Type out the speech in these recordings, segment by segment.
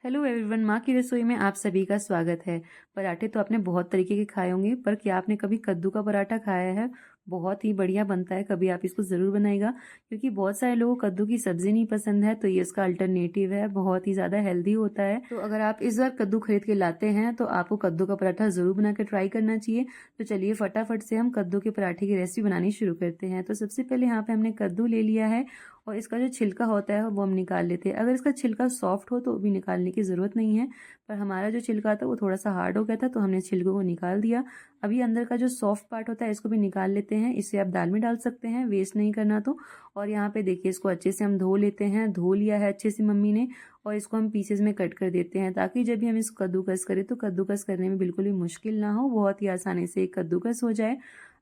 Hello everyone, माँ की रसोई में आप सभी का स्वागत है। पराठे तो आपने बहुत तरीके के खाए होंगे, पर क्या आपने कभी कद्दू का पराठा खाया है? बहुत ही बढ़िया बनता है। कभी आप इसको ज़रूर बनाइएगा, क्योंकि बहुत सारे लोगों को कद्दू की सब्ज़ी नहीं पसंद है, तो ये इसका अल्टरनेटिव है। बहुत ही ज़्यादा हेल्दी होता है। तो अगर आप इस बार कद्दू खरीद के लाते हैं तो आपको कद्दू का पराठा ज़रूर बना के ट्राई करना चाहिए। तो चलिए फटाफट से हम कद्दू के पराठे की रेसिपी बनानी शुरू करते हैं। तो सबसे पहले यहाँ पे हमने कद्दू ले लिया है और इसका जो छिलका होता है वो हम निकाल लेते हैं। अगर इसका छिलका सॉफ्ट हो तो भी निकालने की ज़रूरत नहीं है, पर हमारा जो छिलका था वो थोड़ा सा हार्ड हो गया था, तो हमने छिलकों को निकाल दिया। अभी अंदर का जो सॉफ्ट पार्ट होता है इसको भी निकाल लेते हैं। इसे आप दाल में डाल सकते हैं, वेस्ट नहीं करना तो। और यहाँ पे देखिए, इसको अच्छे से हम धो लेते हैं। धो लिया है अच्छे से मम्मी ने, और इसको हम पीसेज में कट कर देते हैं, ताकि जब भी हम इसको कद्दूकस करें तो कद्दूकस करने में बिल्कुल भी मुश्किल ना हो, बहुत ही आसानी से कद्दूकस हो जाए।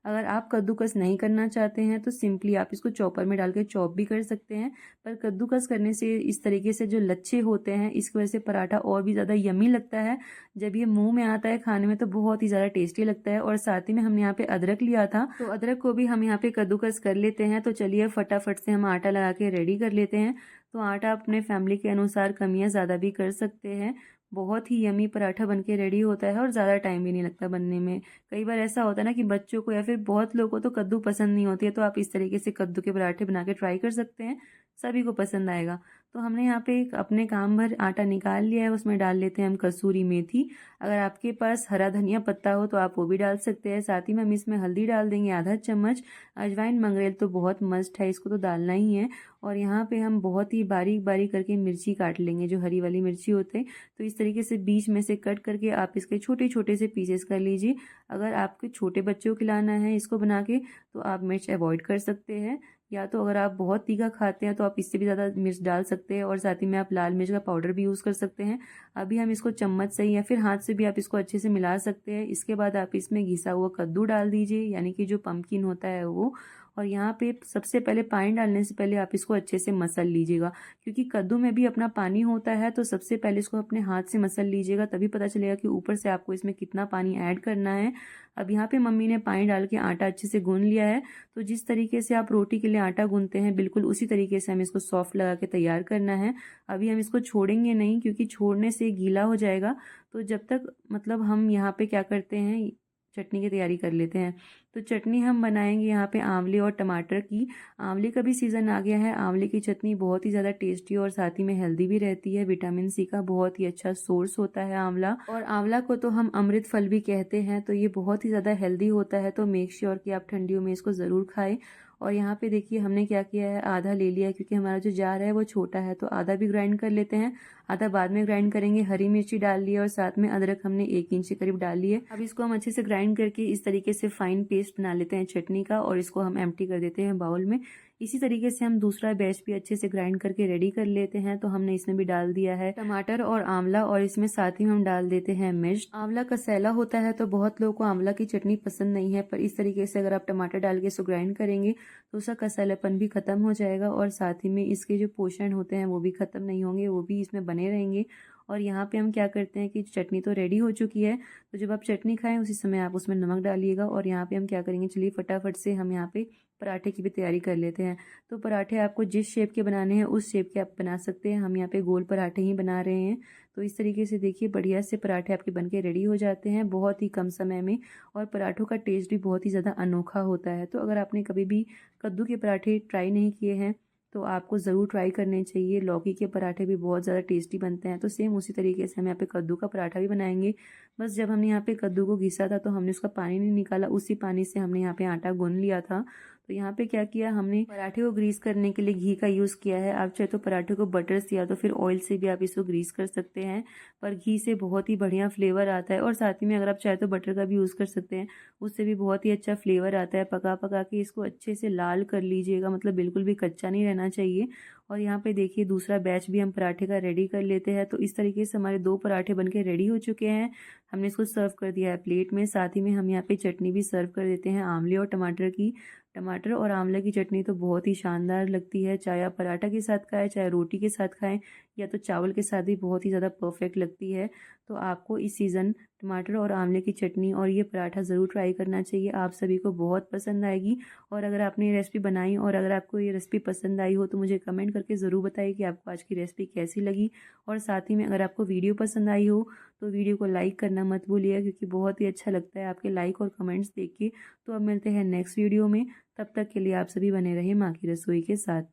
अगर आप कद्दूकस नहीं करना चाहते हैं तो सिंपली आप इसको चॉपर में डाल के चॉप भी कर सकते हैं। पर कद्दूकस करने से इस तरीके से जो लच्छे होते हैं, इसकी वजह से पराठा और भी ज़्यादा यमी लगता है। जब ये मुंह में आता है खाने में तो बहुत ही ज़्यादा टेस्टी लगता है। और साथ ही में हमने यहाँ पे अदरक लिया था, तो अदरक को भी हम यहाँ पे कद्दूकस कर लेते हैं। तो चलिए फटाफट से हम आटा लगा के रेडी कर लेते हैं। तो आटा अपने फैमिली के अनुसार कम या ज़्यादा भी कर सकते हैं। बहुत ही यमी पराठा बन के रेडी होता है और ज़्यादा टाइम भी नहीं लगता बनने में। कई बार ऐसा होता है ना कि बच्चों को या फिर बहुत लोगों को तो कद्दू पसंद नहीं होती है, तो आप इस तरीके से कद्दू के पराठे बना के ट्राई कर सकते हैं, सभी को पसंद आएगा। तो हमने यहाँ पे एक अपने काम भर आटा निकाल लिया है, उसमें डाल लेते हैं हम कसूरी मेथी। अगर आपके पास हरा धनिया पत्ता हो तो आप वो भी डाल सकते हैं। साथ ही में हम इसमें हल्दी डाल देंगे आधा चम्मच। अजवाइन मंगरेल तो बहुत मस्ट है, इसको तो डालना ही है। और यहाँ पे हम बहुत ही बारीक बारीक करके मिर्ची काट लेंगे, जो हरी वाली मिर्ची होते हैं। तो इस तरीके से बीच में से कट करके आप इसके छोटे छोटे से पीसेस कर लीजिए। अगर आपके छोटे बच्चों को खिलाना है इसको बना के, तो आप मिर्च अवॉइड कर सकते हैं। या तो अगर आप बहुत तीखा खाते हैं तो आप इससे भी ज़्यादा मिर्च डाल सकते हैं, और साथ ही में आप लाल मिर्च का पाउडर भी यूज़ कर सकते हैं। अभी हम इसको चम्मच से या फिर हाथ से भी आप इसको अच्छे से मिला सकते हैं। इसके बाद आप इसमें घिसा हुआ कद्दू डाल दीजिए, यानी कि जो पम्पकिन होता है वो। और यहाँ पे सबसे पहले पानी डालने से पहले आप इसको अच्छे से मसल लीजिएगा, क्योंकि कद्दू में भी अपना पानी होता है। तो सबसे पहले इसको अपने हाथ से मसल लीजिएगा, तभी पता चलेगा कि ऊपर से आपको इसमें कितना पानी ऐड करना है। अब यहाँ पे मम्मी ने पानी डाल के आटा अच्छे से गूंद लिया है। तो जिस तरीके से आप रोटी के लिए आटा गूंदते हैं, बिल्कुल उसी तरीके से हमें इसको सॉफ्ट लगा के तैयार करना है। अभी हम इसको छोड़ेंगे नहीं, क्योंकि छोड़ने से गीला हो जाएगा। तो जब तक मतलब हम यहाँ पे क्या करते हैं, चटनी की तैयारी कर लेते हैं। तो चटनी हम बनाएंगे यहाँ पे आंवले और टमाटर की। आंवले का भी सीज़न आ गया है। आंवले की चटनी बहुत ही ज़्यादा टेस्टी और साथ ही में हेल्दी भी रहती है। विटामिन सी का बहुत ही अच्छा सोर्स होता है आंवला। और आंवला को तो हम अमृत फल भी कहते हैं। तो ये बहुत ही ज़्यादा हेल्दी होता है। तो मेक श्योर कि आप ठंडियों में इसको ज़रूर खाएं। और यहाँ पे देखिए हमने क्या किया है, आधा ले लिया है, क्योंकि हमारा जो जार है वो छोटा है। तो आधा भी ग्राइंड कर लेते हैं, आधा बाद में ग्राइंड करेंगे। हरी मिर्ची डाल ली है और साथ में अदरक हमने 1 इंच के करीब डाल ली है। अब इसको हम अच्छे से ग्राइंड करके इस तरीके से फाइन पेस्ट बना लेते हैं चटनी का, और इसको हम एम्प्टी कर देते हैं बाउल में। इसी तरीके से हम दूसरा बैच भी अच्छे से ग्राइंड करके रेडी कर लेते हैं। तो हमने इसमें भी डाल दिया है टमाटर और आंवला, और इसमें साथ ही में हम डाल देते हैं मिर्च। आंवला कसैला होता है, तो बहुत लोगों को आंवला की चटनी पसंद नहीं है, पर इस तरीके से अगर आप टमाटर डाल के इसको ग्राइंड करेंगे तो उसका कसैलापन भी खत्म हो जाएगा, और साथ ही में इसके जो पोषण होते हैं वो भी खत्म नहीं होंगे, वो भी इसमें बने रहेंगे। और यहाँ पे हम क्या करते हैं कि चटनी तो रेडी हो चुकी है, तो जब आप चटनी खाएं उसी समय आप उसमें नमक डालिएगा। और यहाँ पे हम क्या करेंगे, चलिए फटाफट से हम यहाँ पे पराठे की भी तैयारी कर लेते हैं। तो पराठे आपको जिस शेप के बनाने हैं उस शेप के आप बना सकते हैं। हम यहाँ पे गोल पराठे ही बना रहे हैं। तो इस तरीके से देखिए बढ़िया से पराठे आपके बनके रेडी हो जाते हैं बहुत ही कम समय में। और पराठों का टेस्ट भी बहुत ही ज़्यादा अनोखा होता है। तो अगर आपने कभी भी कद्दू के पराठे ट्राई नहीं किए हैं तो आपको ज़रूर ट्राई करने चाहिए। लौकी के पराठे भी बहुत ज़्यादा टेस्टी बनते हैं। तो सेम उसी तरीके से हम यहाँ पे कद्दू का पराठा भी बनाएंगे। बस जब हमने यहाँ पे कद्दू को घिसा था तो हमने उसका पानी नहीं निकाला, उसी पानी से हमने यहाँ पे आटा गूंद लिया था। तो यहाँ पे क्या किया, हमने पराठे को ग्रीस करने के लिए घी का यूज़ किया है। आप चाहे तो पराठे को बटर से या तो फिर ऑयल से भी आप इसको ग्रीस कर सकते हैं, पर घी से बहुत ही बढ़िया फ्लेवर आता है। और साथ ही में अगर आप चाहे तो बटर का भी यूज़ कर सकते हैं, उससे भी बहुत ही अच्छा फ्लेवर आता है। पका पका के इसको अच्छे से लाल कर लीजिएगा, मतलब बिल्कुल भी कच्चा नहीं रहना चाहिए। और यहाँ पे देखिए दूसरा बैच भी हम पराठे का रेडी कर लेते हैं। तो इस तरीके से हमारे 2 पराठे बनके रेडी हो चुके हैं। हमने इसको सर्व कर दिया है प्लेट में। साथ ही में हम यहाँ पे चटनी भी सर्व कर देते हैं आंवले और टमाटर की। टमाटर और आंवले की चटनी तो बहुत ही शानदार लगती है, चाहे आप पराठा के साथ खाएं चाहे रोटी के साथ खाएं या तो चावल के साथ भी बहुत ही ज़्यादा परफेक्ट लगती है। तो आपको इस सीज़न टमाटर और आंवले की चटनी और ये पराठा ज़रूर ट्राई करना चाहिए, आप सभी को बहुत पसंद आएगी। और अगर आपने ये रेसिपी बनाई और अगर आपको ये रेसिपी पसंद आई हो तो मुझे कमेंट करके ज़रूर बताइए कि आपको आज की रेसिपी कैसी लगी। और साथ ही में अगर आपको वीडियो पसंद आई हो तो वीडियो को लाइक करना मत भूलिएगा, क्योंकि बहुत ही अच्छा लगता है आपके लाइक और कमेंट्स देख के। तो अब मिलते हैं नेक्स्ट वीडियो में, तब तक के लिए आप सभी बने रहें माँ की रसोई के साथ।